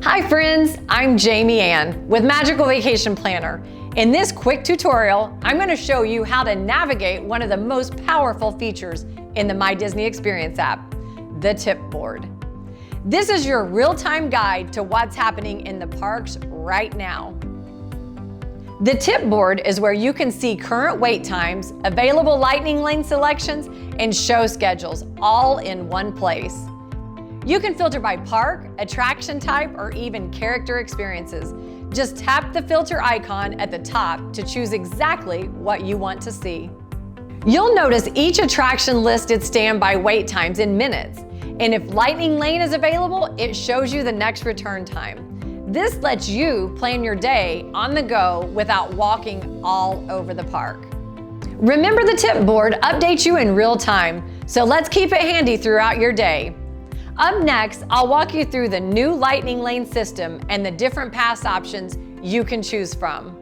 Hi friends, I'm Jamie Ann with Magical Vacation Planner. In this quick tutorial, I'm going to show you how to navigate one of the most powerful features in the My Disney Experience app, the tip board. This is your real-time guide to what's happening in the parks right now. The tip board is where you can see current wait times, available lightning lane selections, and show schedules all in one place. You can filter by park, attraction type, or even character experiences. Just tap the filter icon at the top to choose exactly what you want to see. You'll notice each attraction listed standby wait times in minutes, and if lightning lane is available, it shows you the next return time. This lets you plan your day on the go without walking all over the park. Remember, the tip board updates you in real time, so let's keep it handy throughout your day. Up next, I'll walk you through the new lightning lane system and the different pass options you can choose from.